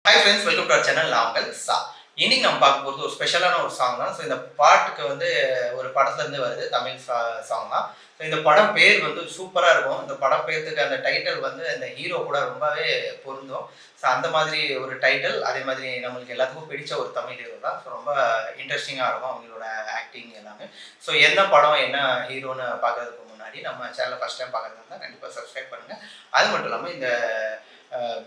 Hi friends, welcome to our channel. நான் உங்கள் சா. இன்னைக்கு நம்ம பார்க்க போகிறது ஒரு ஸ்பெஷலான ஒரு சாங் தான். ஸோ இந்த பாட்டுக்கு ஒரு படத்துலேருந்து வருது, தமிழ் சாங் தான். ஸோ இந்த படம் பேர் சூப்பராக இருக்கும். இந்த படம் பேருக்கு அந்த டைட்டில் அந்த ஹீரோ கூட ரொம்பவே பொருந்தும். ஸோ அந்த மாதிரி ஒரு டைட்டில், அதே மாதிரி நம்மளுக்கு எல்லாத்துக்கும் பிடிச்ச ஒரு தமிழ் ஹீரோ தான். ஸோ ரொம்ப இன்ட்ரெஸ்டிங்காக இருக்கும் அவங்களோட ஆக்டிங் எல்லாமே. ஸோ என்ன படம், என்ன ஹீரோன்னு பார்க்கறதுக்கு முன்னாடி நம்ம சேனலை ஃபஸ்ட் டைம் பார்க்குறதா இருந்தால் கண்டிப்பாக சப்ஸ்கிரைப் பண்ணுங்கள். அது மட்டும் இல்லாமல் இந்த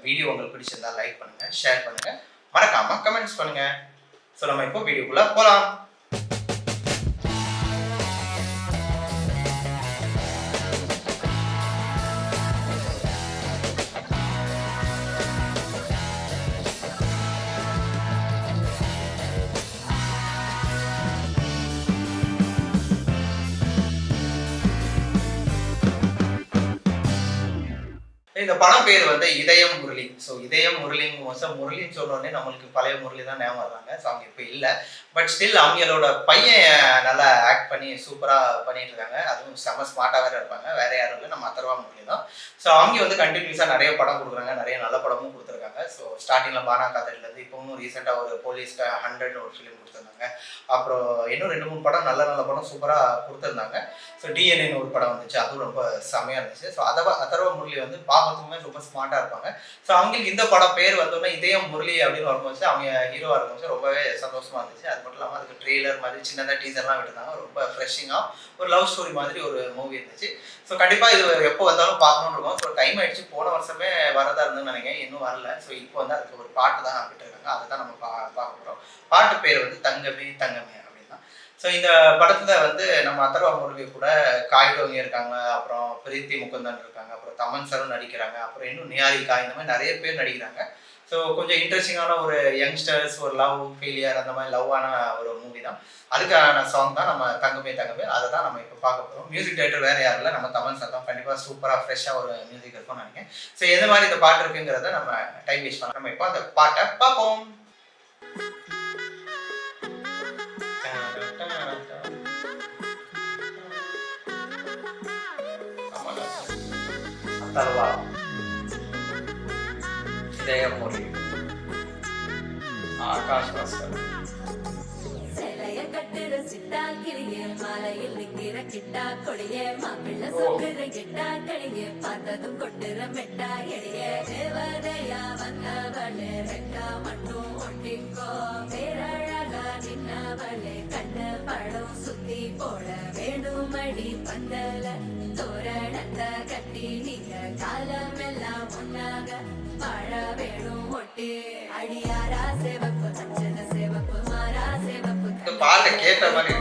வீடியோ உங்களுக்கு பிடிச்சிருந்தா லைக் பண்ணுங்க, ஷேர் பண்ணுங்க, மறக்காம கமெண்ட்ஸ் பண்ணுங்க. ஸோ நம்ம இப்போ வீடியோக்குள்ள போலாம். இந்த படம் பேர் இதயம் முரளி. ஸோ இதயம் முரளின்னு சொன்னோடனே நம்மளுக்கு பழைய முரளி தான் ஞாபகம் வர்றாங்க. ஸோ அவங்க இப்போ இல்லை, பட் ஸ்டில் அவங்களோட பையன் நல்லா ஆக்ட் பண்ணி சூப்பராக பண்ணிட்டு இருக்காங்க. அதுவும் செம்ம ஸ்மார்ட்டாக வேறு இருப்பாங்க. வேற யாரும் இல்லை, நம்ம அதர்வா முரளி தான். ஸோ அவங்க கண்டினியூஸாக நிறைய படம் கொடுக்குறாங்க, நிறைய நல்ல படமும் கொடுத்துருக்காங்க. ஸோ ஸ்டார்டிங்கில் பானா காதலிலேருந்து இப்போவும் ரீசெண்டாக ஒரு போலீஸ் 100 ஒரு ஃபிலிம் கொடுத்துருந்தாங்க. அப்புறம் இன்னும் 2-3 படம் நல்ல படம் சூப்பராக கொடுத்துருந்தாங்க. ஸோ டிஎன்ஏன்னு ஒரு படம் வந்துச்சு, அதுவும் ரொம்ப செம்மையாக இருந்துச்சு. ஸோ அதர்வா முரளி பார்க்கறதுக்குமே ரொம்ப ஸ்மார்ட்டாக இருப்பாங்க. ஸோ அவங்களுக்கு இந்த படம் பேர் இதயம் முரளி அப்படின்னு வரும்போது அவங்க ஹீரோவாக இருக்கும்போது ரொம்பவே சந்தோஷமாக இருந்துச்சு. அது மட்டும் இல்லாமல் அதுக்கு ட்ரெய்லர் மாதிரி சின்னதாக டீசர்லாம் விட்டுருந்தாங்க. ரொம்ப ஃப்ரெஷ்ஷிங்காக ஒரு லவ் ஸ்டோரி மாதிரி ஒரு மூவி இருந்துச்சு. ஸோ கண்டிப்பாக இது எப்போ வந்தாலும் பார்க்கணுன்னு இருக்கும். ஸோ டைம் ஆகிடுச்சு, போன வருஷமே வரதா இருந்துன்னு நினைக்கிறேன், இன்னும் வரல. ஸோ இப்போ அதுக்கு ஒரு பாட்டு தான் விட்டுருக்காங்க, அதை தான் நம்ம பார்க்க போகிறோம். பாட்டு பேர் தங்கமே தங்கமே அப்படின்னு தான். ஸோ இந்த படத்தில் நம்ம அதர்வா முரளி கூட காய்டோங்க இருக்காங்க, அப்புறம் பிரீத்தி முகுந்தன் இருக்காங்க, அப்புறம் தமன் சரும் நடிக்கிறாங்க, அப்புறம் இன்னும் நியாரிகா, இந்த மாதிரி நிறைய பேர் நடிக்கிறாங்க. ஸோ கொஞ்சம் இன்ட்ரெஸ்டிங்கான ஒரு யங்ஸ்டர்ஸ், ஒரு லவ் ஃபெயிலியர், அந்த மாதிரி லவ்வான ஒரு மூவி தான். அதுக்கான சாங் தான் நம்ம தங்கமே தங்கமே, அதை தான் நம்ம இப்போ பார்க்க போகிறோம். மியூசிக் டைரக்டர் வேறு யாரும் இல்லை, நம்ம தமன் சார் தான். கண்டிப்பாக சூப்பராக ஃப்ரெஷ்ஷாக ஒரு மியூசிக் இருக்கும்னு நினைக்கிறேன். ஸோ எந்த மாதிரி இந்த பாட்டு இருக்குங்கிறத நம்ம டைம் வேஸ்ட் பண்ணலாம். நம்ம இப்போ அந்த பாட்டை பார்ப்போம். அதர்வா இதயம் முரளி, ஆகாஷ் பாஸ்கர். சேலைய கட்டுற சிட்டா கிளியே, மாலையில் நிக்கிற கிட்டா கொடியே, மாப்பிள்ள சொக்குற கிட்டா களியே, பார்த்ததும் கொட்டுற மெட்டா எடியே, தேவதையா வந்தவளே ரெட்டா மட்டும் ஒட்டிக்கோ, பேரழகா நின்னவளே கண்ணு படம் சுத்தி போட வேணுமடி பந்தல, தோரணத்த கட்டி நீங்க காலமெல்லாம் ஒன்னாக வாழ வேணும் ஒட்டி, அடியாரா சேவப்பு அஞ்சன சேவப்பு மாறா சேவப்பு பாட்டை கேட்ட மாதிரி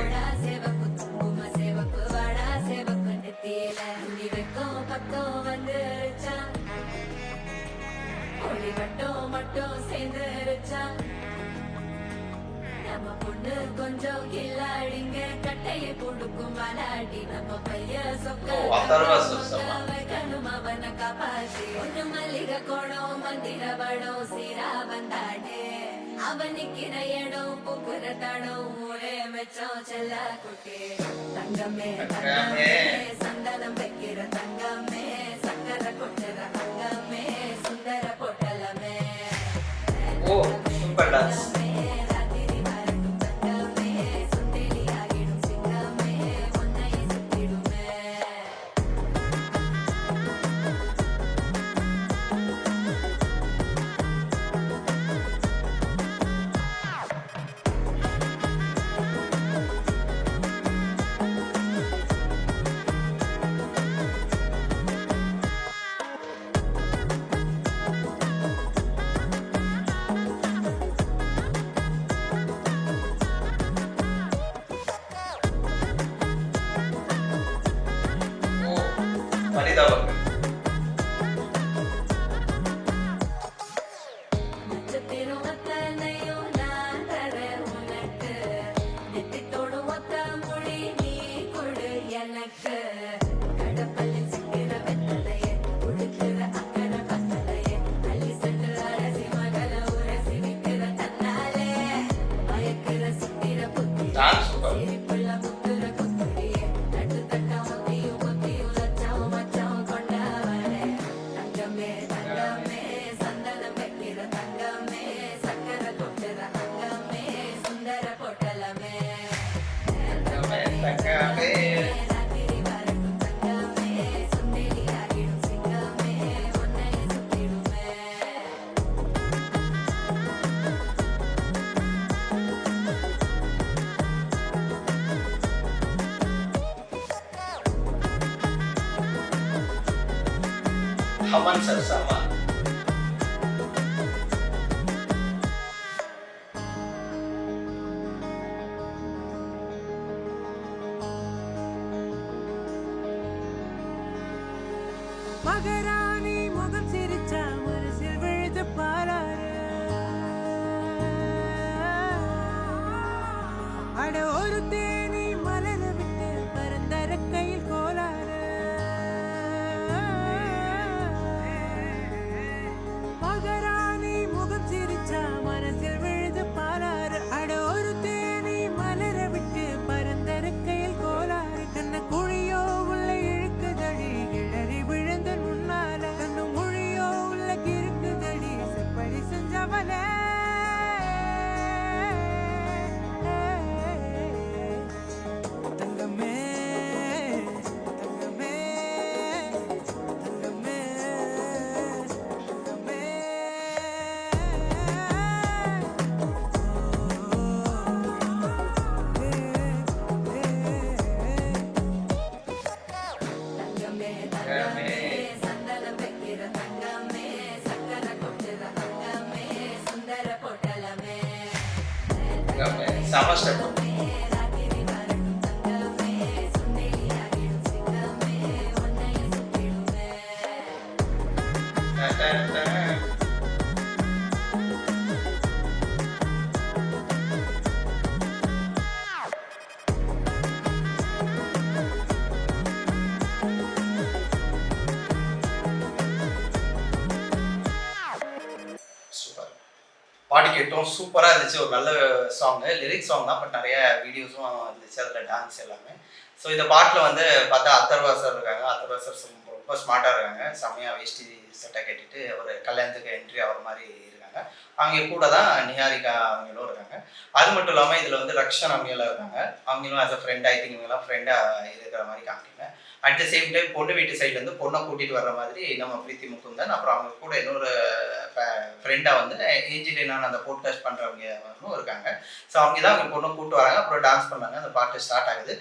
சேவப்பு குங்கும சேவப்பு வாடா சேவப்பு நெத்தியில முடி வைக்கும் பக்கம் வந்துருச்சா, ஒளி மட்டும் சேர்ந்துருச்சா, நம்ம பொண்ணு கொஞ்சம் கில்லாடிங்க, கட்டையை கொடுக்கும் மலாடி, நம்ம பைய வைக்கணும் அவனை காப்பாத்தி, ஒண்ணு மல்லிகை கோடம் மந்திர வடம் சீரா வந்தாடே, அவனுக்கிற இடம் பூக்குற தடம் ஊரே மெச்சம் செல்ல குட்டி, தங்கமே தங்கமே சந்தனம் வைக்கிற தங்கமே, சக்கரை கொட்டுற தங்கமே, சுந்தர பொட்டலமே. ஓ சூப்பர் டான்ஸ். பரிதாபங்கள். Dance super. தமன் சார் செம்ம. மகராணி முகம் சிரிச்சா மனசில் விழுது பாராரு அட ஒரு தேனி மலர விட்டு பரந்தர கையில் கோலாறு மகராணி முகம் சிரிச்சா மனசில் விழுது பாராரு அட ஒரு தேனி மலர விட்டு பரந்தர கையில் கோலாறு கண்ண குழியோ உள்ள இழுக்குதடி கிளறி விழுந்த முன்னால கண்ணு மொழியோ உள்ள கிறுக்குதடி செப்படி செஞ்சவளே தங்கமே தங்கமே தங்கமே தங்கமே தங்கமே தங்கமே சந்தனம் வைக்கிற தங்கமே சக்கரை கொட்டுற தங்கமே சுந்தர பொட்டலமே செம ஸ்டெப். ராத்திரி வரட்டும் தங்கமே சுந்தரியாகிடும் சிங்கமே உன்னையும் சுத்திடுமே சூப்பர். பாடி கேட்டோம், சூப்பராக இருந்துச்சு. ஒரு நல்ல சாங்கு, லிரிக்ஸ் சாங் தான், பட் நிறைய வீடியோஸும் இருந்துச்சு அதில், டான்ஸ் எல்லாமே. ஸோ இந்த பாட்டில் வந்து பார்த்தா அத்தர்வா சார் இருக்காங்க. அத்தர்வா சார் ரொம்ப ஸ்மார்ட்டாக இருக்காங்க. செம்மையாக வேஷ்டி சட்டை கட்டிட்டு ஒரு கல்யாணத்துக்கு என்ட்ரி ஆகிற மாதிரி இருக்காங்க. அவங்க கூட தான் நிஹாரிகா அவங்களும் இருக்காங்க. அது மட்டும் இல்லாமல் இதில் வந்து ரக்ஷன் அவங்களும் இருக்காங்க. அவங்களும் as a friend, I think இவங்கெல்லாம் ஃப்ரெண்டாக இருக்கிற மாதிரி காமிக்காங்க. அட் த சேம் டைம் பொண்ணு வீட்டு சைட்லேருந்து பொண்ணை கூட்டிகிட்டு வர்ற மாதிரி நம்ம பிரீத்தி முகுந்தன், அப்புறம் அவங்க கூட இன்னொரு ஃப்ரெண்டாக வந்து ஏஜிலே நான் அந்த போட்காஸ்ட் பண்ணுறவங்க இருக்காங்க. ஸோ அவங்க தான் அவங்க பொண்ணை கூப்பிட்டு வராங்க. அப்புறம் டான்ஸ் பண்ணாங்க. அந்த பாட்டு ஸ்டார்ட் ஆகுது.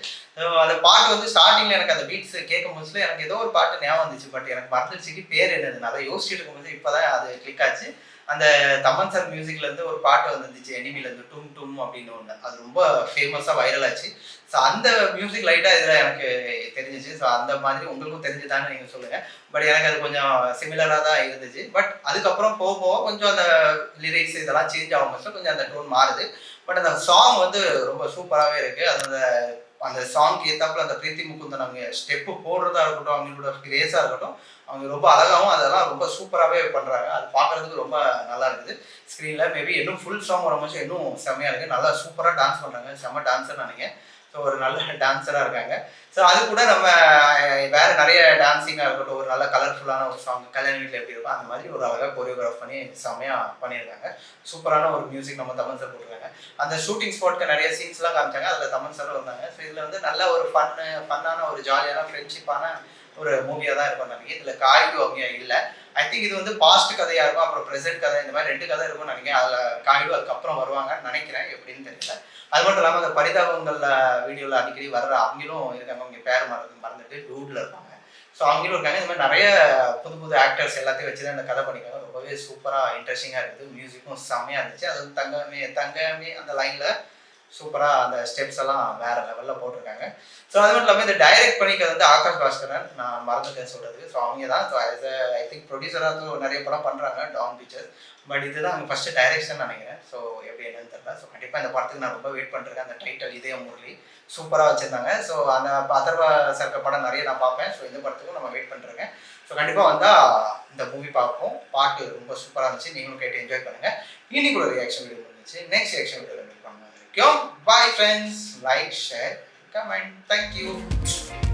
அந்த பாட்டு வந்து ஸ்டார்டிங்கில் எனக்கு அந்த பீட்ஸ் கேட்கும் போதுல எனக்கு ஏதோ ஒரு பாட்டு ஞாபகம் வந்துச்சு, பட் எனக்கு மறந்துச்சுக்கு பேர் என்னது. நான் அதை யோசிச்சுட்டு இருக்கும்போது இப்போ தான் அது கிளிக் ஆச்சு. அந்த தமன் சார் மியூசிக்லேருந்து ஒரு பாட்டு வந்துருந்துச்சு, எனிமிலேருந்து டும் டும் அப்படின்னு ஒன்று. அது ரொம்ப ஃபேமஸாக வைரல் ஆச்சு. ஸோ அந்த மியூசிக் லைட்டாக இதில் எனக்கு தெரிஞ்சிச்சு. ஸோ அந்த மாதிரி உங்களுக்கும் தெரிஞ்சுதான்னு நீங்கள் சொல்லுங்கள். பட் எனக்கு அது கொஞ்சம் சிமிலராக தான் இருந்துச்சு. பட் அதுக்கப்புறம் போக போக கொஞ்சம் அந்த லிரிக்ஸ் இதெல்லாம் சேஞ்ச் ஆகும், கொஞ்சம் அந்த டோன் மாறுது. பட் அந்த சாங் வந்து ரொம்ப சூப்பராகவே இருக்குது. அது அந்த சாங்க்கு ஏற்றாப்புல அந்த பிரீத்தி முகுந்தன் அவங்க ஸ்டெப்பு போடுறதா இருக்கட்டும், அவங்களோட கிரேஸாக இருக்கட்டும், அவங்க ரொம்ப அழகாகவும் அதெல்லாம் ரொம்ப சூப்பராகவே பண்ணுறாங்க. அது பார்க்குறதுக்கு ரொம்ப நல்லா இருக்குது ஸ்க்ரீனில். மேபி இன்னும் ஃபுல் சாங் வரும்போது இன்னும் செம்மையாக இருக்குது. நல்லா சூப்பராக டான்ஸ் பண்ணுறாங்க. செம்ம டான்ஸர் நினைக்கிறேன். ஸோ ஒரு நல்ல டான்ஸராக இருக்காங்க. ஸோ அது கூட நம்ம வேறு நிறைய டான்ஸிங்காக இருக்கட்டும், ஒரு நல்ல கலர்ஃபுல்லான ஒரு சாங் கல்யாண வீட்டில் எப்படி இருக்கும் அந்த மாதிரி ஒரு அழகாக கொரியோகிராஃப் பண்ணி செம்மையாக பண்ணியிருக்காங்க. சூப்பரான ஒரு மியூசிக் நம்ம தமன் சார் போட்டிருக்காங்க. அந்த ஷூட்டிங் ஸ்பாட்க்கு நிறைய சீன்ஸ்லாம் காமிச்சாங்க. அதில் தமன் சாரும் வந்தாங்க. ஸோ இதில் வந்து நல்ல ஒரு ஃபன்னான ஒரு ஜாலியான ஃப்ரெண்ட்ஷிப்பான ஒரு மூவியாக தான் இருக்கும் நினைக்கிறேன். இதில் காய்டு அவங்க இல்லை. ஐ திங்க் இது வந்து பாஸ்ட் கதையாக இருக்கும், அப்புறம் ப்ரெசென்ட் கதை, இந்த மாதிரி 2 கதை இருக்கும்னு நினைக்கிறேன். அதில் காய்டு அதுக்கப்புறம் வருவாங்கன்னு நினைக்கிறேன், எப்படின்னு தெரியல. அது மட்டும் இல்லாமல் அந்த பரிதாபங்கள் வீடியோவில் அடிக்கடி வர்ற அவங்களும் இருக்காங்க. அவங்க பேர் மறந்துட்டு டூடில் இருப்பாங்க. ஸோ அவங்களும் இருக்காங்க. இந்த மாதிரி நிறைய புது புது ஆக்டர்ஸ் எல்லாத்தையும் வச்சு தான் இந்த கதை பண்ணிக்காங்க. ரொம்பவே சூப்பராக இன்ட்ரெஸ்டிங்காக இருக்குது. மியூசிக்கும் செம்மையாக இருந்துச்சு. அது வந்து தங்கமே தங்கமே அந்த லைனில் சூப்பராக அந்த ஸ்டெப்ஸ் எல்லாம் வேறு லெவலில் போட்டிருக்காங்க. ஸோ அது மட்டும் இல்லாமல் இந்த டைரக்ட் பண்ணிக்கிறது வந்து ஆகாஷ் பாஸ்கரன், நான் மறந்துட்டேன் சொல்கிறது. ஸோ அவங்க தான் ஐ திங்க் ப்ரொடியூசராக நிறைய படம் பண்ணுறாங்க, டான் பிக்சர்ஸ். பட் இதுதான் அவங்க ஃபஸ்ட்டு டைரக்ஷன் நினைக்கிறேன். ஸோ எப்படி என்னன்னு தெரியல. ஸோ கண்டிப்பாக இந்த படத்துக்கு நான் ரொம்ப வெயிட் பண்ணுறேன். அந்த டைட்டில் இதயம் முரளி சூப்பராக வச்சுருந்தாங்க. ஸோ அந்த அதர்வா சர்க்க படம் நிறைய நான் பார்ப்பேன். ஸோ இந்த படத்துக்கும் நம்ம வெயிட் பண்ணுறேங்க. ஸோ கண்டிப்பாக வந்தால் இந்த மூவி பார்ப்போம். பாட்டு ரொம்ப சூப்பராக இருந்துச்சு. நீங்களும் கேட்டு என்ஜாய் பண்ணுங்கள். இன்னைக்கு ஒரு ரியாக்ஷன் வீடியோ இருந்துச்சு. நெக்ஸ்ட் ரியாக்ஷன் வீடியோ மீட் பண்ணுங்க. Bye friends, like, share, comment. Thank you.